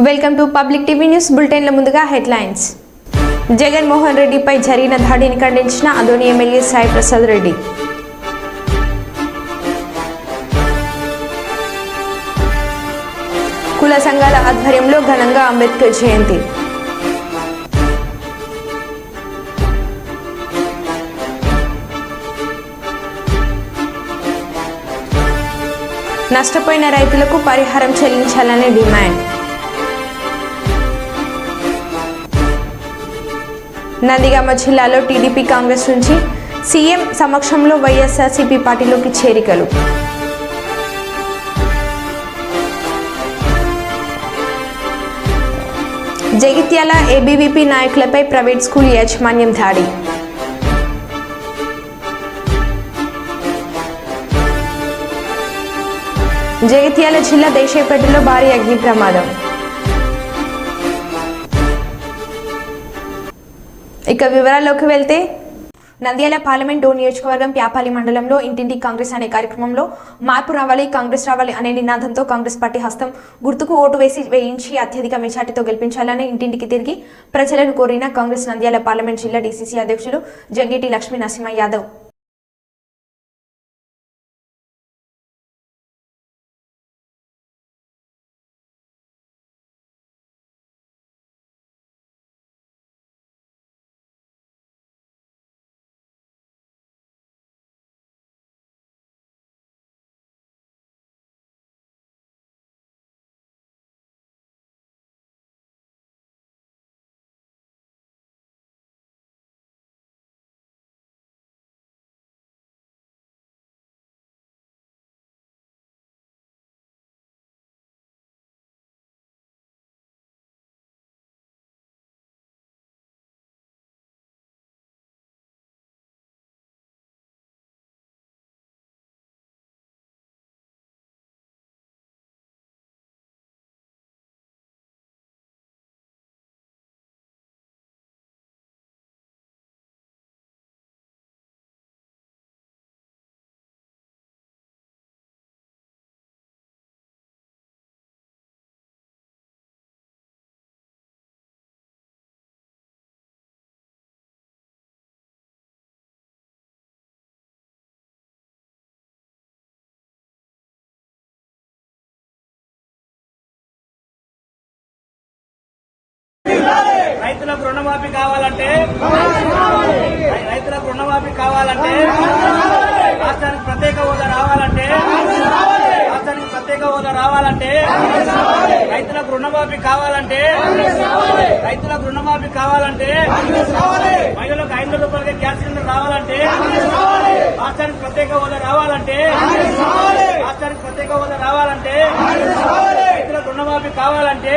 Welcome to public TV news బులెటిన్ల ముందుగా headlines. Jaganmohan రెడ్డిపై జరిగిన దాడిని ఖండించిన ఆదోని ఎమ్మెల్యే సాయి ప్రసాద్ రెడ్డి. కుల సంఘాల ఆధ్వర్యంలో ఘనంగా అంబేద్కర్ జయంతి. నష్టపోయిన రైతులకు పరిహారం చెల్లించాలని డిమాండ్. నందిగామ జిల్లాలో టీడీపీ కాంగ్రెస్ నుంచి సీఎం సమక్షంలో వైఎస్ఆర్సీపీ పార్టీలోకి చేరికలు. జగిత్యాల ఏబీవీపీ నాయకులపై ప్రైవేట్ స్కూల్ యాజమాన్యం దాడి. జగిత్యాల జిల్లా దేశేపేటలో భారీ అగ్ని ప్రమాదం. ఇక వివరాల్లోకి వెళ్తే నంద్యాల పార్లమెంట్ డోర్ నియోజకవర్గం ప్యాపాలి మండలంలో ఇంటింటి కాంగ్రెస్ అనే కార్యక్రమంలో మార్పు రావాలి, కాంగ్రెస్ రావాలి అనే నినాదంతో కాంగ్రెస్ పార్టీ హస్తం గుర్తుకు ఓటు వేయించి అత్యధిక మెజార్టీతో గెలిపించాలని ఇంటింటికి తిరిగి ప్రజలను కోరిన కాంగ్రెస్ నంద్యాల పార్లమెంట్ జిల్లా డీసీసీ అధ్యక్షులు జంగేటి లక్ష్మీ నరసింహ యాదవ్. రైతులకు రుణమాఫీ కావాలంటే రాష్ట్రానికి ప్రత్యేక హోదా రావాలంటే రైతులకు రుణమాఫీ కావాలంటే మహిళలకు 500 రూపాయలకి గ్యాస్ సిలిండర్ రావాలంటే రాష్ట్రానికి ప్రత్యేక హోదా రావాలంటే రైతులకు రుణమాఫీ కావాలంటే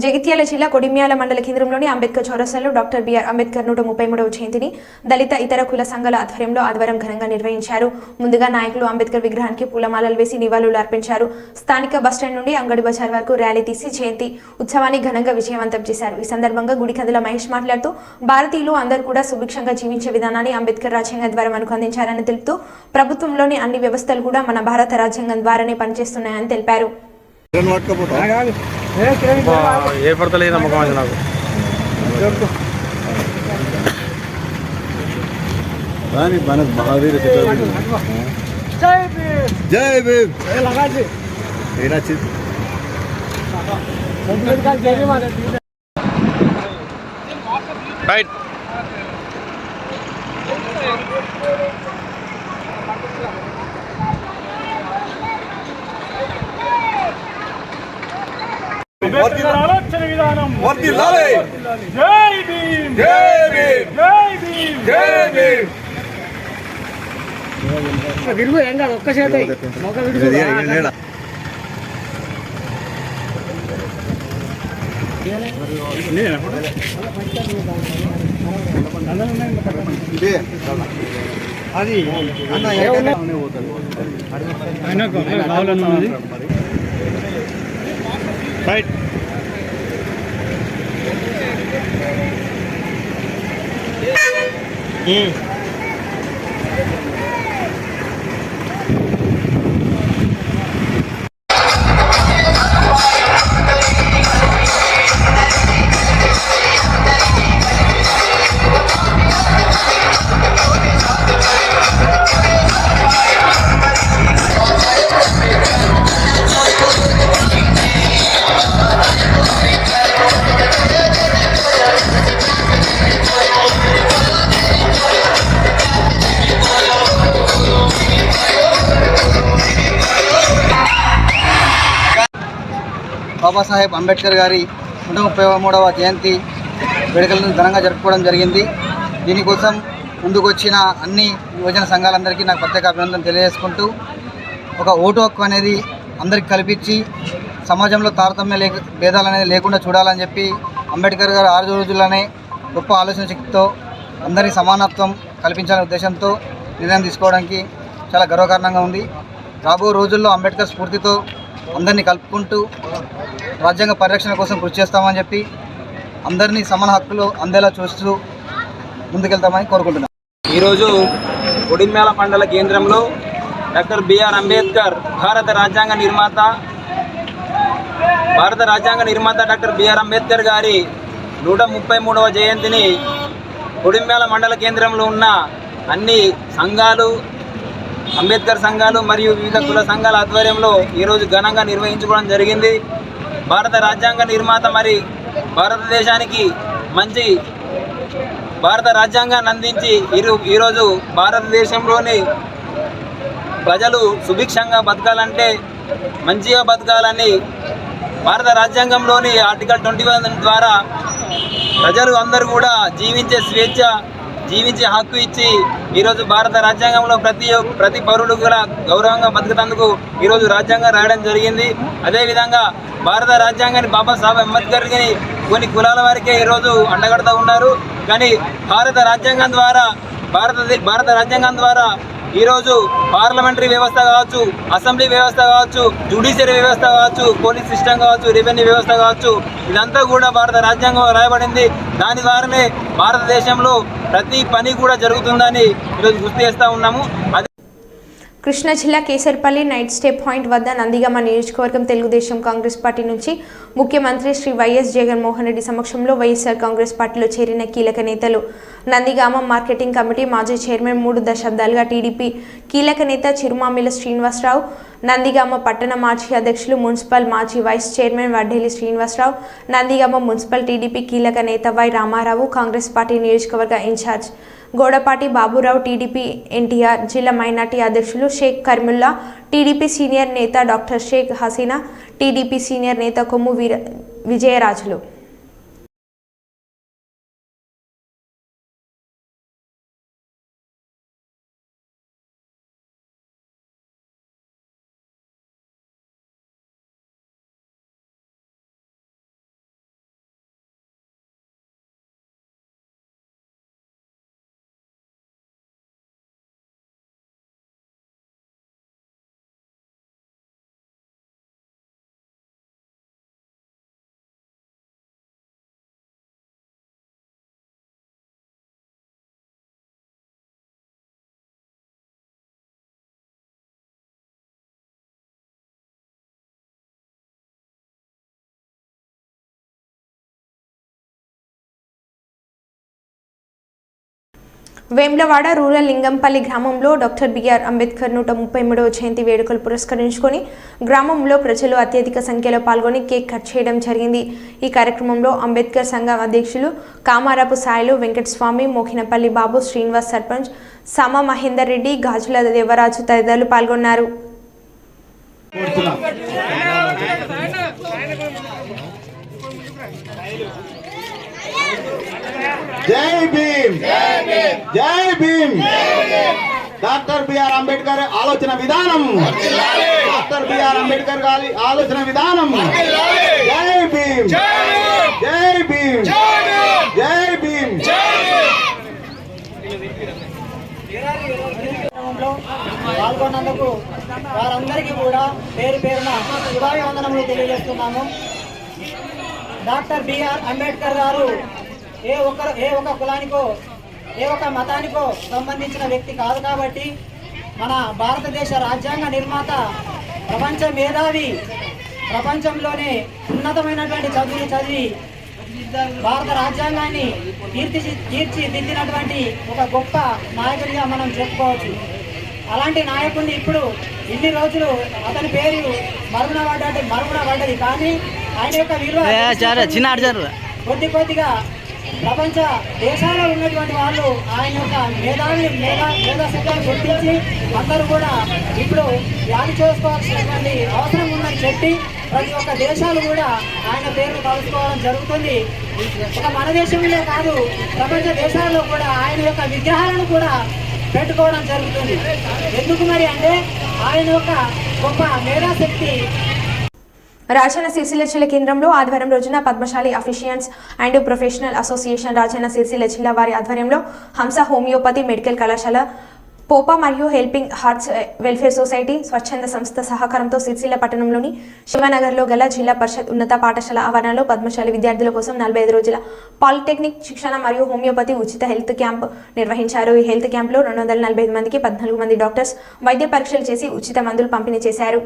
జగిత్యాల జిల్లా కొడిమ్యాల మండల కేంద్రంలోని అంబేద్కర్ చౌరస్తాలో డాక్టర్ బిఆర్ అంబేద్కర్ 133వ జయంతిని దళిత ఇతర కుల సంఘాల ఆధ్వర్యంలో ఆదివారం ఘనంగా నిర్వహించారు. ముందుగా నాయకులు అంబేద్కర్ విగ్రహానికి పూలమాలలు వేసి నివాళులు అర్పించారు. స్థానిక బస్టాండ్ నుండి అంగడి బజార్ వరకు ర్యాలీ తీసి జయంతి ఉత్సవాన్ని ఘనంగా విజయవంతం చేశారు. ఈ సందర్భంగా గుడికందుల మహేష్ మాట్లాడుతూ భారతీయులు అందరూ కూడా సుభిక్షంగా జీవించే విధానాన్ని అంబేద్కర్ రాజ్యాంగం ద్వారా మనకు అందించారని తెలుపుతూ ప్రభుత్వంలోని అన్ని వ్యవస్థలు కూడా మన భారత రాజ్యాంగం ద్వారానే పనిచేస్తున్నాయని తెలిపారు. ఏ పడతలే నమ్మకం నాకు महावीर जय भीम राइट ఆలోచన విధానం వర్ధిల్లాలి. జై భీమ్ జై భీమ్ జై భీమ్ జై భీమ్. విరుగు ఏం కాదు ఒక్క చేత మొక్క విడుగు అది రైట్ బాబాసాహెబ్ అంబేద్కర్ గారి 133వ జయంతి వేడుకలను ఘనంగా జరుపుకోవడం జరిగింది. దీనికోసం ముందుకు వచ్చిన అన్ని యువజన సంఘాలందరికీ నాకు ప్రత్యేక అభినందన తెలియజేసుకుంటూ, ఒక ఓటు హక్కు అనేది అందరికి కల్పించి సమాజంలో తారతమ్య భేదాలు అనేది లేకుండా చూడాలని చెప్పి అంబేద్కర్ గారు 6 రోజుల్లోనే గొప్ప ఆలోచన శక్తితో అందరి సమానత్వం కల్పించాలనే ఉద్దేశంతో నిర్ణయం తీసుకోవడానికి చాలా గర్వకారణంగా ఉంది. రాబో రోజుల్లో అంబేద్కర్ స్ఫూర్తితో అందరినీ కలుపుకుంటూ రాజ్యాంగ పరిరక్షణ కోసం కృషి చేస్తామని చెప్పి అందరినీ సమాన హక్కులు అందేలా చూస్తూ ముందుకెళ్తామని కోరుకుంటున్నాను. ఈరోజు కొడిమ్యాల మండల కేంద్రంలో డాక్టర్ బిఆర్ అంబేద్కర్ భారత రాజ్యాంగ నిర్మాత డాక్టర్ బిఆర్ అంబేద్కర్ గారి 133వ జయంతిని కొడిమ్యాల మండల కేంద్రంలో ఉన్న అన్ని సంఘాలు, అంబేద్కర్ సంఘాలు మరియు వివిధ కుల సంఘాల ఆధ్వర్యంలో ఈరోజు ఘనంగా నిర్వహించుకోవడం జరిగింది. భారత రాజ్యాంగ నిర్మాత మరి భారతదేశానికి మంచి భారత రాజ్యాంగాన్ని అందించి ఈరోజు భారతదేశంలోని ప్రజలు సుభిక్షంగా బతకాలంటే, మంచిగా బతకాలని భారత రాజ్యాంగంలోని ఆర్టికల్ 21 ద్వారా ప్రజలు అందరూ కూడా జీవించే హక్కు ఇచ్చి ఈరోజు భారత రాజ్యాంగంలో ప్రతి పౌరుడు కూడా గౌరవంగా బతుకుతందుకు ఈరోజు రాజ్యాంగం రాయడం జరిగింది. అదేవిధంగా భారత రాజ్యాంగాన్ని బాబాసాహెబ్ అంబేద్కర్ గారిని కొన్ని కులాల వారికే ఈరోజు అండగడుతూ ఉన్నారు. కానీ భారత రాజ్యాంగం ద్వారా ఈరోజు పార్లమెంటరీ వ్యవస్థ కావచ్చు, అసెంబ్లీ వ్యవస్థ కావచ్చు, జ్యుడిషియరీ వ్యవస్థ కావచ్చు, పోలీస్ సిస్టమ్ కావచ్చు, రెవెన్యూ వ్యవస్థ కావచ్చు, ఇదంతా కూడా భారత రాజ్యాంగంలో రాయబడింది. దాని ద్వారానే భారతదేశంలో ప్రతి పని కూడా జరుగుతుందని ఈరోజు గుర్తు చేస్తూ ఉన్నాము. కృష్ణా జిల్లా కేసర్పల్లి నైట్ స్టే పాయింట్ వద్ద నందిగామ నియోజకవర్గం తెలుగుదేశం కాంగ్రెస్ పార్టీ నుంచి ముఖ్యమంత్రి శ్రీ వైఎస్ జగన్మోహన్ రెడ్డి సమక్షంలో వైఎస్ఆర్ కాంగ్రెస్ పార్టీలో చేరిన కీలక నేతలు, నందిగామ మార్కెటింగ్ కమిటీ మాజీ చైర్మన్ 3 దశాబ్దాలుగా టీడీపీ కీలక నేత చిరుమామిల శ్రీనివాసరావు, నందిగామ పట్టణ మాజీ అధ్యక్షులు, మున్సిపల్ మాజీ vice chairman Vaddeli Srinivasarao, Nandigama municipal TDP కీలక నేత వై రామారావు, కాంగ్రెస్ పార్టీ నియోజకవర్గ incharge Godapati Baburao, TDP NTR జిల్లా మైనార్టీ అధ్యక్షులు షేక్ కర్ముల్లా, టీడీపీ సీనియర్ నేత doctor Sheikh Haseena, TDP senior నేత కొమ్ము విజయరాజులు. వేమ్లవాడ రూరల్ లింగంపల్లి గ్రామంలో డాక్టర్ బిఆర్ అంబేద్కర్ 133వ జయంతి వేడుకలు పురస్కరించుకొని గ్రామంలో ప్రజలు అత్యధిక సంఖ్యలో పాల్గొని కేక్ కట్ చేయడం జరిగింది. ఈ కార్యక్రమంలో అంబేద్కర్ సంఘం అధ్యక్షులు కామారపు సాయిలు వెంకటస్వామి, మోకినపల్లి బాబు, శ్రీనివాస్ సర్పంచ్ సమ మహేందర్ రెడ్డి, గాజుల దేవరాజు తదితరులు పాల్గొన్నారు. జై భీమ్, జై భీమ్. డాక్టర్ బిఆర్ అంబేద్కర్ ఆలోచన విధానం, డాక్టర్ బిఆర్ అంబేద్కర్ గారి ఆలోచన విధానం. జై భీమ్, జై భీమ్, జై భీమ్. పాల్గొన్నందుకు వారందరికీ కూడా పేరు పేరున శుభాభివందనములు తెలియజేస్తున్నాము. డాక్టర్ బిఆర్ అంబేద్కర్ గారు ఏ ఒక్క కులానికో ఏ ఒక్క మతానికో సంబంధించిన వ్యక్తి కాదు. కాబట్టి మన భారతదేశ రాజ్యాంగ నిర్మాత, ప్రపంచ మేధావి, ప్రపంచంలోనే ఉన్నతమైనటువంటి చదువులు చదివి భారత రాజ్యాంగాన్ని తీర్చిదిద్దినటువంటి ఒక గొప్ప నాయకుడిగా మనం చెప్పుకోవచ్చు. అలాంటి నాయకుడిని ఇప్పుడు ఇన్ని రోజులు అతని పేరు మరుగున పడ్డది. కానీ ఆయన యొక్క విలువ కొద్దిగా ప్రపంచ దేశాల్లో ఉన్నటువంటి వాళ్ళు ఆయన యొక్క మేధాశక్తిని గుర్తించి అందరూ కూడా ఇప్పుడు వ్యాధి చేసుకోవాల్సినటువంటి అవసరం ఉందని చెప్పి ప్రతి ఒక్క దేశాలు కూడా ఆయన పేరు కలుసుకోవడం జరుగుతుంది. ఒక మన దేశంలో కాదు, ప్రపంచ దేశాల్లో కూడా ఆయన యొక్క విగ్రహాలను కూడా పెట్టుకోవడం జరుగుతుంది. ఎందుకు మరి అంటే ఆయన యొక్క గొప్ప మేధాశక్తి. రాజన్న సిరిసిల్ల జిల్లా కేంద్రంలో ఆదివారం రోజున Padmashali officials and professional association Rajanna Sirisilla జిల్లా వారి ఆధ్వర్యంలో హంస హోమియోపతి మెడికల్ కళాశాల, పోపా మరియు హెల్పింగ్ హార్ట్స్ వెల్ఫేర్ సొసైటీ స్వచ్ఛంద సంస్థ సహకారంతో సిరిసిల్ల పట్టణంలోని శివనగర్లో గల జిల్లా పరిషత్ ఉన్నత పాఠశాల ఆవరణలో పద్మశాలి విద్యార్థుల కోసం 45 రోజుల పాలిటెక్నిక్ శిక్షణ మరియు హోమియోపతి ఉచిత హెల్త్ క్యాంప్ నిర్వహించారు. ఈ హెల్త్ క్యాంప్లో 245 మందికి 14 మంది డాక్టర్స్ వైద్య పరీక్షలు చేసి ఉచిత మందులు పంపిణీ చేశారు.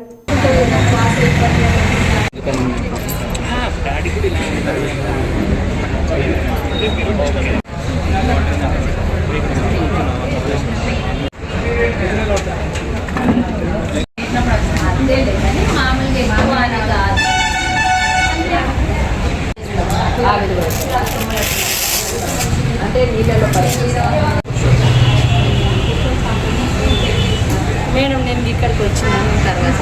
అంటే నీళ్ళలో మేడం నేను ఇక్కడికి వచ్చినాను తర్వాత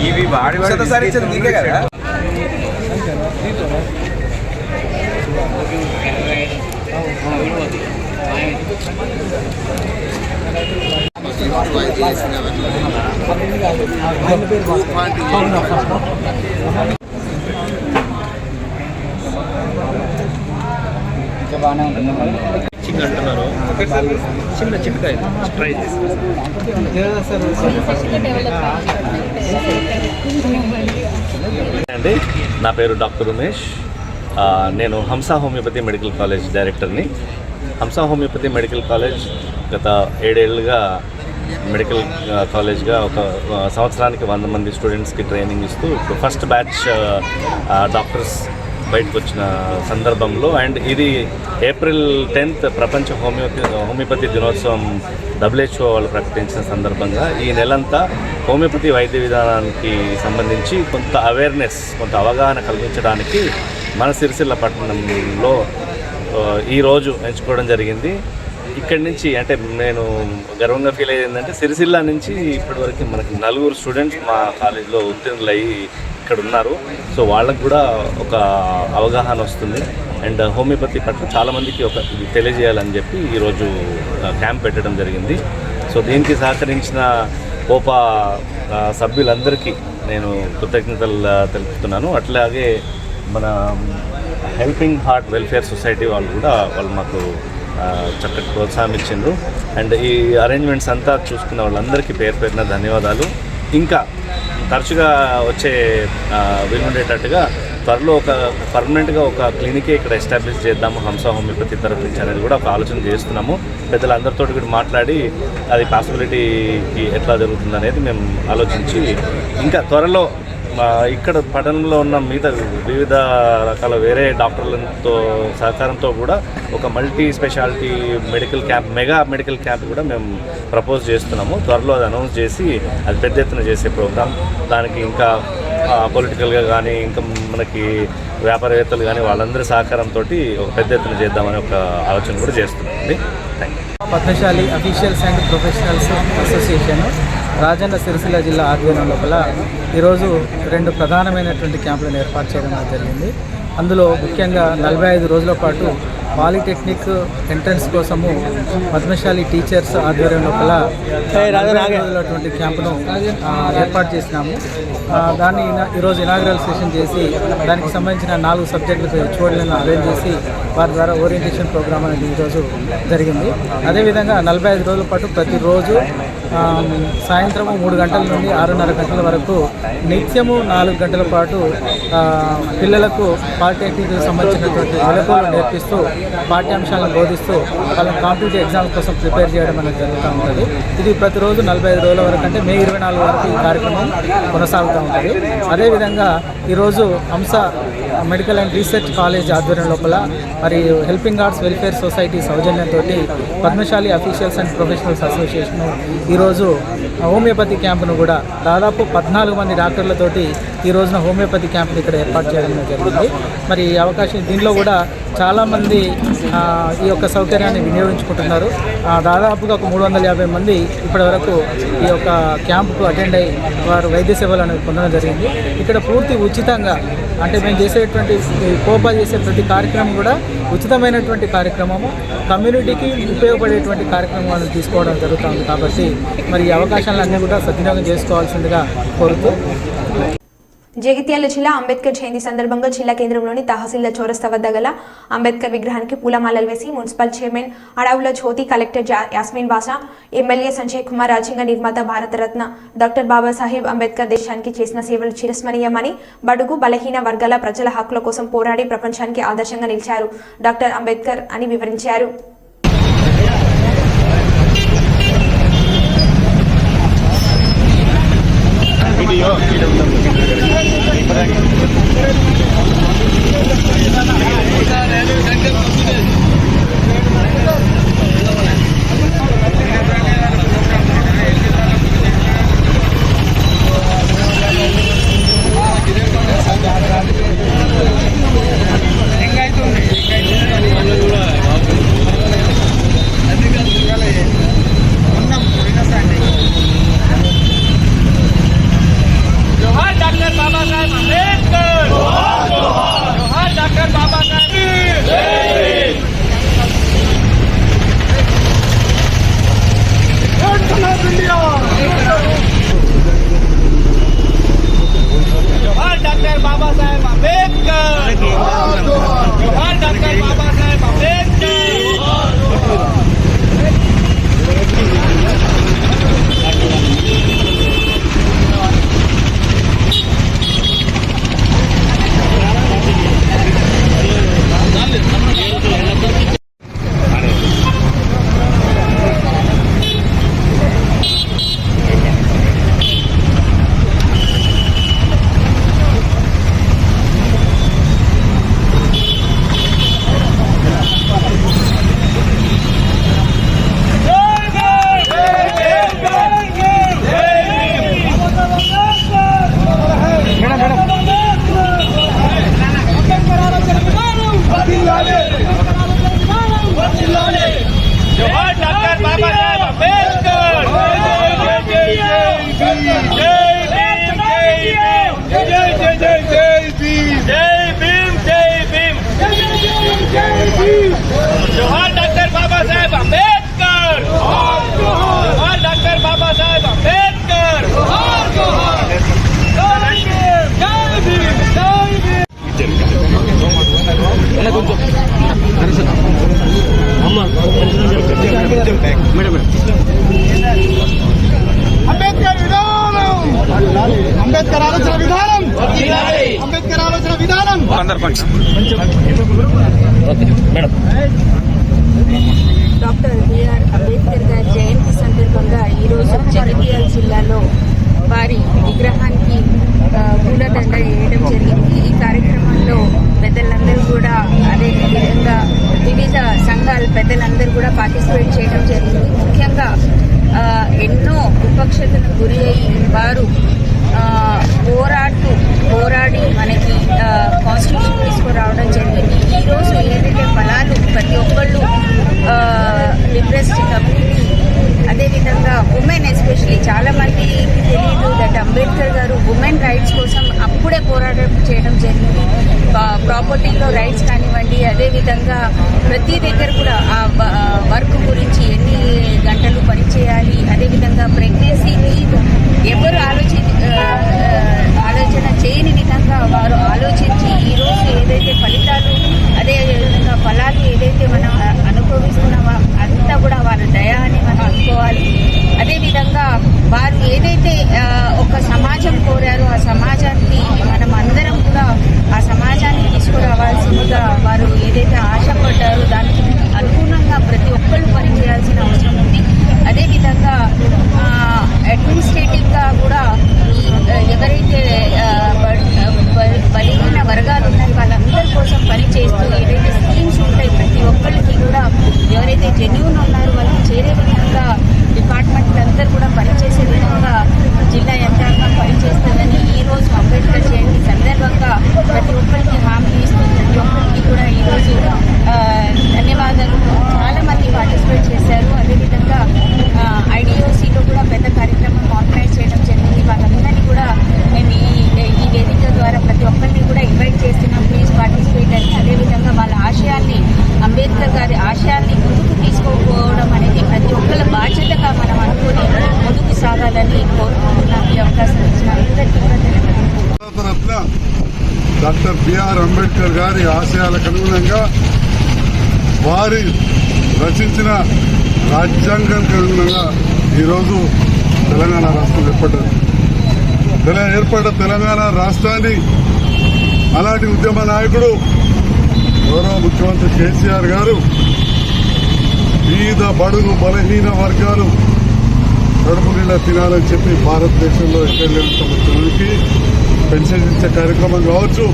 ఇవి వాడి నీకే కదా. చిన్న చిట్కా ట్రై చేసి అండి. నా పేరు డాక్టర్ ఉమేష్. నేను హంస హోమియోపతి మెడికల్ కాలేజ్ డైరెక్టర్ని. హంస హోమియోపతి మెడికల్ కాలేజ్ గత 7 ఏళ్ళుగా మెడికల్ కాలేజ్గా ఒక సంవత్సరానికి 100 మంది స్టూడెంట్స్కి ట్రైనింగ్ ఇస్తూ ఇప్పుడు ఫస్ట్ బ్యాచ్ డాక్టర్స్ బయటకు వచ్చిన సందర్భంలో అండ్ ఇది April 10th ప్రపంచ హోమియోపతి దినోత్సవం WHO వాళ్ళు ప్రకటించిన సందర్భంగా ఈ నెలంతా హోమియోపతి వైద్య విధానానికి సంబంధించి కొంత అవేర్నెస్, కొంత అవగాహన కల్పించడానికి మన సిరిసిల్ల పట్టణంలో ఈరోజు ఎంచుకోవడం జరిగింది. ఇక్కడి నుంచి అంటే నేను గర్వంగా ఫీల్ అయ్యేది ఏంటంటే సిరిసిల్ల నుంచి ఇప్పటివరకు మనకి 4 స్టూడెంట్స్ మా కాలేజీలో ఉత్తీర్ణులయ్యి ఇక్కడ ఉన్నారు. సో వాళ్ళకు కూడా ఒక అవగాహన వస్తుంది అండ్ హోమియోపతి పట్ల చాలామందికి ఒక ఇది తెలియజేయాలని చెప్పి ఈరోజు క్యాంప్ పెట్టడం జరిగింది. సో దీనికి సహకరించిన పోపా సభ్యులందరికీ నేను కృతజ్ఞతలు తెలుపుతున్నాను. అట్లాగే మన హెల్పింగ్ హార్ట్ వెల్ఫేర్ సొసైటీ వాళ్ళు మాకు చక్కటి ప్రోత్సాహం ఇచ్చిండ్రు అండ్ ఈ అరేంజ్మెంట్స్ అంతా చూసుకున్న వాళ్ళందరికీ పేరు పేరున ధన్యవాదాలు. ఇంకా తరచుగా వచ్చే వీలుండేటట్టుగా త్వరలో ఒక పర్మనెంట్గా ఒక క్లినికే ఇక్కడ ఎస్టాబ్లిష్ చేద్దాము హంస హోమియోపతి తరఫు నుంచి అనేది కూడా ఒక ఆలోచన చేస్తున్నాము. పెద్దలందరితో కూడా మాట్లాడి అది పాసిబిలిటీకి ఎట్లా జరుగుతుంది అనేది మేము ఆలోచించి ఇంకా త్వరలో ఇక్కడ పట్టణంలో ఉన్న మిగతా వివిధ రకాల వేరే డాక్టర్లతో సహకారంతో కూడా ఒక multi speciality mega medical camp కూడా మేము ప్రపోజ్ చేస్తున్నాము. త్వరలో అది అనౌన్స్ చేసి అది పెద్ద ఎత్తున చేసే ప్రోగ్రామ్. దానికి ఇంకా పొలిటికల్గా కానీ ఇంకా మనకి వ్యాపారవేత్తలు కానీ వాళ్ళందరి సహకారంతో ఒక పెద్ద ఎత్తున చేద్దామని ఒక ఆలోచన కూడా చేస్తున్నామండి. Thank you. Padmashali officials and professionals association Rajanna Sirisilla జిల్లా ఆధ్వర్యం లోపల ఈరోజు 2 ప్రధానమైనటువంటి క్యాంపులను ఏర్పాటు చేయడం జరిగింది. అందులో ముఖ్యంగా 45 రోజుల పాటు పాలిటెక్నిక్ ఎంట్రన్స్ కోసము పద్మశాలి టీచర్స్ ఆధ్వర్యం లోపల 45 రోజులటువంటి క్యాంపును ఏర్పాటు చేసినాము. దాన్ని ఈరోజు ఇనాగ్రల్ సెషన్ చేసి దానికి సంబంధించిన 4 సబ్జెక్టులకు హెచ్ఓడీలను అరేంజ్ చేసి వారి ద్వారా ఓరియంటేషన్ ప్రోగ్రామ్ అనేది ఈరోజు జరిగింది. అదేవిధంగా 45 రోజుల పాటు ప్రతిరోజు సాయంత్రం 3 గంటల నుండి 6:30 గంటల వరకు నిత్యము 4 గంటల పాటు పిల్లలకు పాలిటెక్నిక్ సంబంధించినటువంటి మెలకువలు నేర్పిస్తూ పాఠ్యాంశాలను బోధిస్తూ వాళ్ళని కాంపిటేటివ్ ఎగ్జామ్స్ కోసం ప్రిపేర్ చేయడం అనేది జరుగుతూ ఉంటుంది. ఇది ప్రతిరోజు 45 రోజుల వరకు అంటే మే 24 వరకు ఈ కార్యక్రమం కొనసాగుతూ ఉంటుంది. అదేవిధంగా ఈరోజు హంస మెడికల్ అండ్ రీసెర్చ్ కాలేజ్ ఆధ్వర్యం లోపల మరి హెల్పింగ్ ఆర్ట్స్ వెల్ఫేర్ సొసైటీ సౌజన్యంతో Padmashali officials and professionals association ఈరోజు హోమియోపతి క్యాంపును కూడా దాదాపు 14 మంది డాక్టర్లతోటి ఈ రోజున హోమియోపతి క్యాంప్ని ఇక్కడ ఏర్పాటు చేయడం జరిగింది. మరి ఈ అవకాశం దీనిలో కూడా చాలామంది ఈ యొక్క సౌకర్యాన్ని వినియోగించుకుంటున్నారు. దాదాపుగా ఒక 350 మంది ఇప్పటి వరకు ఈ యొక్క క్యాంపుకు అటెండ్ అయ్యి వారు వైద్య సేవలు అనేవి పొందడం జరిగింది. ఇక్కడ పూర్తి ఉచితంగా అంటే మేము చేసేటువంటి కోపా చేసే ప్రతి కార్యక్రమం కూడా ఉచితమైనటువంటి కార్యక్రమము, కమ్యూనిటీకి ఉపయోగపడేటువంటి కార్యక్రమాలను తీసుకోవడం జరుగుతుంది. కాబట్టి మరి ఈ అవకాశాలన్నీ కూడా సద్వినియోగం చేసుకోవాల్సిందిగా కోరుతూ జగిత్యాల జిల్లా అంబేద్కర్ జయంతి సందర్భంగా జిల్లా కేంద్రంలోని తహసీల్దార్ చౌరస్తా వద్ద గల అంబేద్కర్ విగ్రహానికి పూలమాలలు వేసి మున్సిపల్ చైర్మన్ అడవుల జ్యోతి, కలెక్టర్ యాస్మిన్ బాషా, ఎమ్మెల్యే సంజయ్ కుమార్, రాజ్యాంగ నిర్మాత భారతరత్న డాక్టర్ బాబాసాహెబ్ అంబేద్కర్ దేశానికి చేసిన సేవలు చిరస్మరణీయమని, బడుగు బలహీన వర్గాల ప్రజల హక్కుల కోసం పోరాడి ప్రపంచానికి ఆదర్శంగా నిలిచారు డాక్టర్ అంబేద్కర్ అని వివరించారు. అంబేద్కర్ ఆలోచన విధానం, అంబేద్కర్ ఆలోచన విధానం. డాక్టర్ బిఆర్ అంబేద్కర్ గారి జయంతి సందర్భంగా ఈరోజు జగిత్యాల జిల్లాలో వారి విగ్రహానికి పూలదండ వేయడం జరిగింది. ఈ కార్యక్రమంలో పెద్దలందరూ కూడా అదే విధంగా వివిధ సంఘాల పెద్దలందరూ కూడా పార్టిసిపేట్ చేయడం జరిగింది. ముఖ్యంగా ఎన్నో విపక్షతలకు గురి అయ్యి వారు పోరాడి మనకి కాన్స్టిట్యూషన్ తీసుకురావడం జరిగింది. ఈరోజు ఏదైతే ఫలాలు ప్రతి ఒక్కళ్ళు డిప్రెస్డ్ కమ్యూనిటీ, అదేవిధంగా ఉమెన్ ఎస్పెషలీ చాలామందికి తెలియదు దట్ అంబేద్కర్ గారు ఉమెన్ రైట్స్ కోసం అప్పుడే పోరాటం చేయడం జరిగింది. ప్రాపర్టీలో రైట్స్ కానివ్వండి, అదేవిధంగా ప్రతి దగ్గర కూడా ఆ వర్క్ గురించి ఎన్ని గంటలు పనిచేయాలి, అదేవిధంగా ప్రెగ్నెన్సీ లీవ్ ఎవరు ఆలోచన చేయని విధంగా వారు ఆలోచించి ఈరోజు ఏదైతే ఫలితాలు అదేవిధంగా ఫలాలు ఏదైతే మనం అనుభవిస్తున్నామో అంతా కూడా వారి దయ అని మనం అనుకోవాలి. అదేవిధంగా వారు ఏదైతే ఒక సమాజం కోరారో ఆ సమాజానికి మనం అందరం కూడా ఆ సమాజాన్ని తీసుకురావాలి. డాక్టర్ బిఆర్ అంబేద్కర్ గారి ఆశయాలకు అనుగుణంగా వారి రచించిన రాజ్యాంగానికి అనుగుణంగా ఈరోజు తెలంగాణ రాష్ట్రం ఏర్పడ్డది. ఏర్పడ్డ తెలంగాణ రాష్ట్రాన్ని అలాంటి ఉద్యమ నాయకుడు గౌరవ ముఖ్యమంత్రి కేసీఆర్ గారు పేద బడుగు బలహీన వర్గాలు కడుపు నిండా తినాలని చెప్పి భారతదేశంలో ఎక్కడికి పెన్షన్ ఇచ్చే కార్యక్రమం కావచ్చు,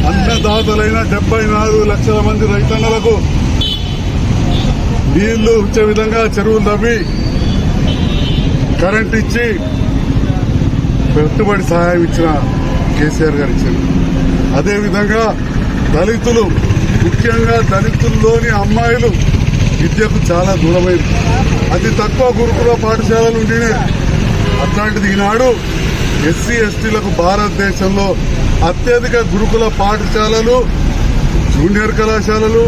అన్నదాతలైన 74 లక్షల మంది రైతన్నలకు నీళ్లు ఇచ్చే విధంగా చెరువులు తవ్వి కరెంట్ ఇచ్చి పెట్టుబడి సహాయం ఇచ్చిన కేసీఆర్ గారు ఇచ్చారు. అదేవిధంగా దళితులు, ముఖ్యంగా దళితుల్లోని అమ్మాయిలు విద్యకు చాలా దూరమైంది. అతి తక్కువ గురుకుల పాఠశాలలు ఉండినే. అట్లాంటిది ఈనాడు ఎస్సీ ఎస్టీలకు భారతదేశంలో అత్యధిక గురుకుల పాఠశాలలు, జూనియర్ కళాశాలలు,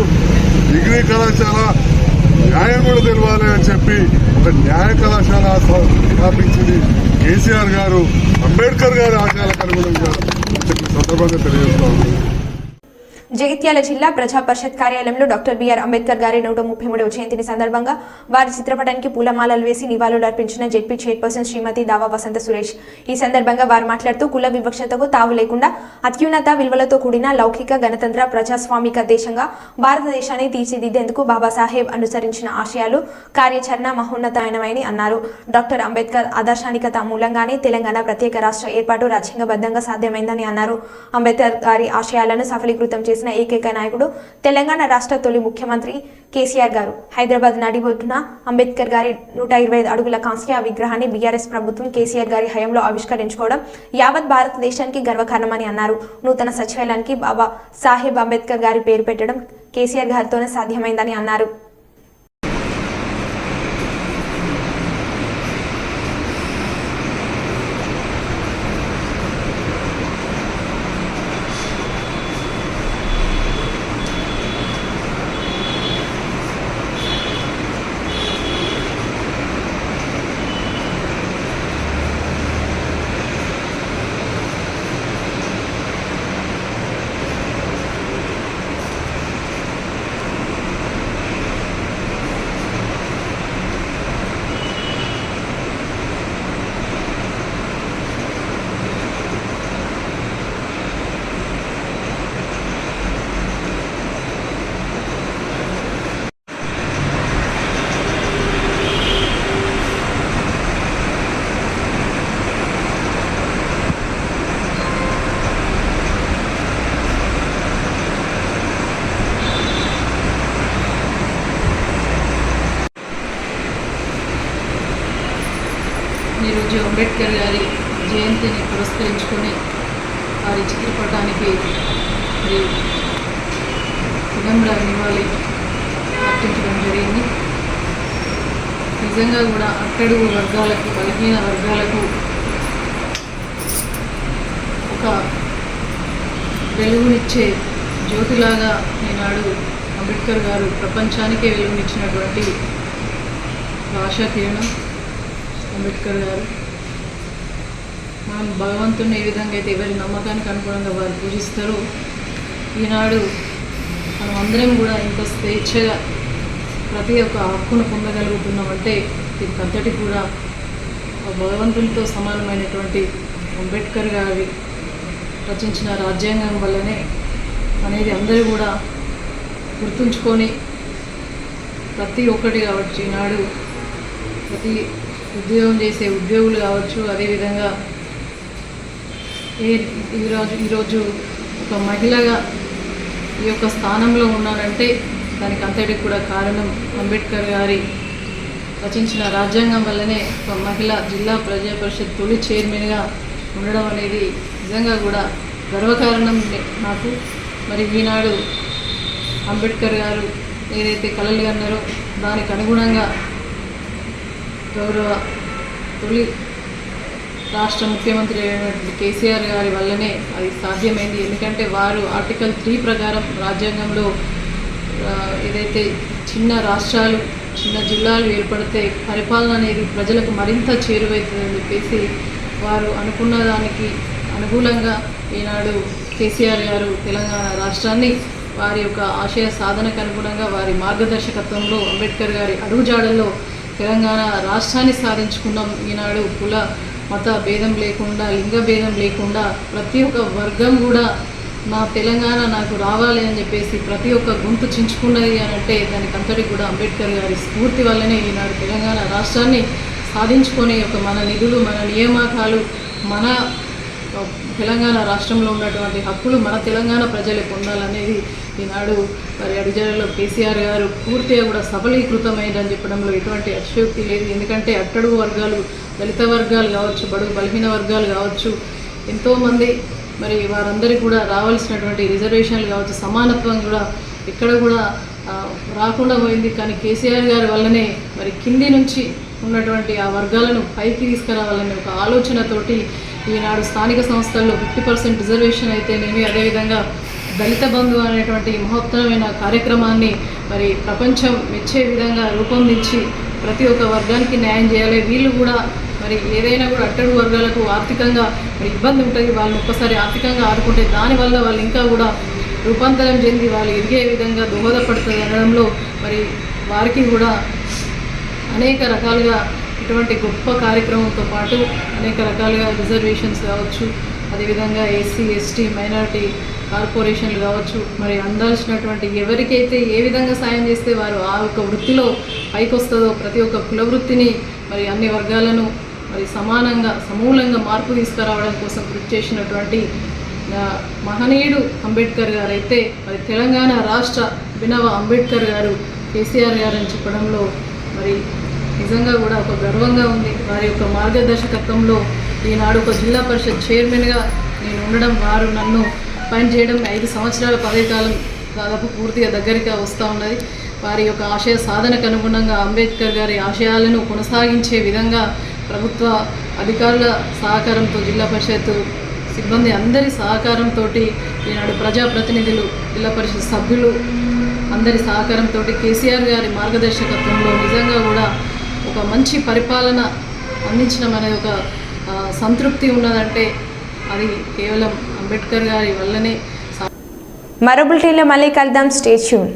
డిగ్రీ కళాశాల, న్యాయం కూడా తెలవాలి అని చెప్పి ఒక న్యాయ కళాశాల స్థాపించింది కేసీఆర్ గారు, అంబేద్కర్ గారి ఆశయాలకు అనుగుణంగా చెప్పిన సందర్భంగా తెలియజేస్తాను. జగిత్యాల జిల్లా ప్రజా పరిషత్ కార్యాలయంలో డాక్టర్ బిఆర్ అంబేద్కర్ గారి 133వ జయంతిని సందర్భంగా వారి చిత్రపటానికి పూలమాలలు వేసి నివాళులు అర్పించిన జెడ్పీ చైర్పర్సన్ శ్రీమతి దావా వసంత సురేష్. ఈ సందర్భంగా వారు మాట్లాడుతూ కుల వివక్షతకు తావు లేకుండా అత్యున్నత విలువలతో కూడిన లౌకిక గణతంత్ర ప్రజాస్వామిక దేశంగా భారతదేశాన్ని తీర్చిదిద్దేందుకు బాబాసాహెబ్ అనుసరించిన ఆశయాలు, కార్యాచరణ మహోన్నతమైనవని అన్నారు. డాక్టర్ అంబేద్కర్ ఆదర్శానికత మూలంగానే తెలంగాణ ప్రత్యేక రాష్ట్ర ఏర్పాటు రాజ్యాంగబద్ధంగా సాధ్యమైందని అన్నారు. అంబేద్కర్ గారి ఆశయాలను సఫలీకృతం చేసిన ఏకైక నాయకుడు తెలంగాణ రాష్ట్ర తొలి ముఖ్యమంత్రి కేసీఆర్ గారు. హైదరాబాద్ నడిబొడ్డున అంబేద్కర్ గారి 125 అడుగుల కాంస్య విగ్రహాన్ని బీఆర్ఎస్ ప్రభుత్వం కేసీఆర్ గారి హయాంలో ఆవిష్కరించుకోవడం యావత్ భారతదేశానికి గర్వకారణమని అన్నారు. నూతన సచివాలయానికి బాబా సాహెబ్ అంబేద్కర్ గారి పేరు పెట్టడం కేసీఆర్ గారితోనే సాధ్యమైందని అన్నారు. ఈరోజు అంబేద్కర్ గారి జయంతిని పురస్కరించుకొని వారి చిత్రపటానికి వినమ్ర నివాళి అర్పించడం జరిగింది. నిజంగా కూడా అట్టడుగు వర్గాలకు, బలహీన వర్గాలకు ఒక వెలుగునిచ్చే జ్యోతిలాగా ఈనాడు అంబేద్కర్ గారు ప్రపంచానికే వెలుగునిచ్చినటువంటి భాషా కిరణం అంబేద్కర్ గారు. మనం భగవంతుని ఏ విధంగా అయితే ఎవరి నమ్మకానికి అనుగుణంగా వారు పూజిస్తారో ఈనాడు మనం అందరం కూడా ఇంత స్వేచ్ఛగా ప్రతి ఒక్క హక్కును పొందగలుగుతున్నామంటే దీనికి అంతటి కూడా భగవంతునితో సమానమైనటువంటి అంబేద్కర్ గారి రచించిన రాజ్యాంగం వల్లనే అనేది అందరూ కూడా గుర్తుంచుకొని ప్రతి ఒక్కటి కావచ్చు, ఈనాడు ప్రతి ఉద్యోగం చేసే ఉద్యోగులు కావచ్చు, అదేవిధంగా ఈరోజు ఒక మహిళగా ఈ యొక్క స్థానంలో ఉన్నానంటే దానికి అంతటికి కూడా కారణం అంబేద్కర్ గారి రచించిన రాజ్యాంగం వల్లనే ఒక మహిళ జిల్లా ప్రజా పరిషత్ తొలి చైర్మన్గా ఉండడం అనేది నిజంగా కూడా గర్వకారణం నాకు. మరి ఈనాడు అంబేద్కర్ గారు ఏదైతే కలలు కన్నారో దానికి అనుగుణంగా గౌరవ తొలి రాష్ట్ర ముఖ్యమంత్రి అయినటువంటి కేసీఆర్ గారి వల్లనే అది సాధ్యమైంది. ఎందుకంటే వారు ఆర్టికల్ 3 ప్రకారం రాజ్యాంగంలో ఏదైతే చిన్న రాష్ట్రాలు, చిన్న జిల్లాలు ఏర్పడితే పరిపాలన అనేది ప్రజలకు మరింత చేరువవుతుందని చెప్పేసి వారు అనుకున్న దానికి అనుకూలంగా ఈనాడు కేసీఆర్ గారు తెలంగాణ రాష్ట్రాన్ని వారి యొక్క ఆశయ సాధనకు అనుగుణంగా వారి మార్గదర్శకత్వంలో అంబేద్కర్ గారి అడుగుజాడల్లో తెలంగాణ రాష్ట్రాన్ని సాధించుకున్నాం. ఈనాడు కుల మత భేదం లేకుండా, లింగ భేదం లేకుండా ప్రతి ఒక్క వర్గం కూడా నా తెలంగాణ నాకు రావాలి అని చెప్పేసి ప్రతి ఒక్క గొంతు చించుకున్నది అని అంటే దానికి అంతటికి కూడా అంబేద్కర్ గారి స్ఫూర్తి వల్లనే ఈనాడు తెలంగాణ రాష్ట్రాన్ని సాధించుకొని మన నిధులు, మన నియామకాలు, మన తెలంగాణ రాష్ట్రంలో ఉన్నటువంటి హక్కులు మన తెలంగాణ ప్రజలే పొందాలనేది ఈనాడు మరి అడుగుజాడల్లో కేసీఆర్ గారు పూర్తిగా కూడా సఫలీకృతమైందని చెప్పడంలో ఎటువంటి అతిశయోక్తి లేదు. ఎందుకంటే అట్టడుగు వర్గాలు, దళిత వర్గాలు కావచ్చు, బడుగు బలహీన వర్గాలు కావచ్చు, ఎంతోమంది మరి వారందరికీ కూడా రావాల్సినటువంటి రిజర్వేషన్లు కావచ్చు, సమానత్వం కూడా ఇక్కడ కూడా రాకుండా పోయింది. కానీ కేసీఆర్ గారి వల్లనే మరి కింది నుంచి ఉన్నటువంటి ఆ వర్గాలను పైకి తీసుకురావాలనే ఒక ఆలోచనతోటి ఈనాడు స్థానిక సంస్థల్లో 50% రిజర్వేషన్ అయితేనేమి, అదేవిధంగా దళిత బంధు అనేటువంటి మహోత్తరమైన కార్యక్రమాన్ని మరి ప్రపంచం మెచ్చే విధంగా రూపొందించి ప్రతి ఒక్క వర్గానికి న్యాయం చేయాలి. వీళ్ళు కూడా మరి ఏదైనా కూడా అట్టడుగు వర్గాలకు ఆర్థికంగా మరి ఇబ్బంది ఉంటుంది, వాళ్ళని ఒక్కసారి ఆర్థికంగా ఆదుకుంటే దానివల్ల వాళ్ళు ఇంకా కూడా రూపాంతరం చెంది వాళ్ళు ఎదిగే విధంగా దోహదపడుతుంది అనడంలో మరి వారికి కూడా అనేక రకాలుగా ఇటువంటి గొప్ప కార్యక్రమంతో పాటు అనేక రకాలుగా రిజర్వేషన్స్ కావచ్చు, అదేవిధంగా ఎస్సీ ఎస్టీ మైనారిటీ కార్పొరేషన్లు కావచ్చు, మరి అందాల్సినటువంటి ఎవరికైతే ఏ విధంగా సాయం చేస్తే వారు ఆ యొక్క వృత్తిలో పైకి వస్తుందో ప్రతి ఒక్క కుల వృత్తిని మరి అన్ని వర్గాలను మరి సమానంగా సమూలంగా మార్పు తీసుకురావడం కోసం కృషి చేసినటువంటి మహనీయుడు అంబేద్కర్ గారు అయితే మరి తెలంగాణ రాష్ట్ర అభినవ అంబేద్కర్ గారు కేసీఆర్ గారు అని చెప్పడంలో మరి నిజంగా కూడా ఒక గర్వంగా ఉంది. వారి యొక్క మార్గదర్శకత్వంలో ఈనాడు ఒక జిల్లా పరిషత్ చైర్మన్గా నేను ఉండడం, వారు నన్ను అపాయింట్ చేయడం 5 సంవత్సరాల పదవీకాలం దాదాపు పూర్తిగా దగ్గరగా వస్తూ ఉన్నది. వారి యొక్క ఆశయ సాధనకు అనుగుణంగా అంబేద్కర్ గారి ఆశయాలను కొనసాగించే విధంగా ప్రభుత్వ అధికారుల సహకారంతో, జిల్లా పరిషత్ సిబ్బంది అందరి సహకారంతో, ఈనాడు ప్రజాప్రతినిధులు, జిల్లా పరిషత్ సభ్యులు అందరి సహకారంతో కేసీఆర్ గారి మార్గదర్శకత్వంలో నిజంగా కూడా ఒక మంచి పరిపాలన అందించడం అనే ఒక సంతృప్తి ఉన్నదంటే అది కేవలం అంబేద్కర్ గారి వల్లనే. మరో బులెటిన్లో మళ్ళీ కలుద్దాం. Stay tune.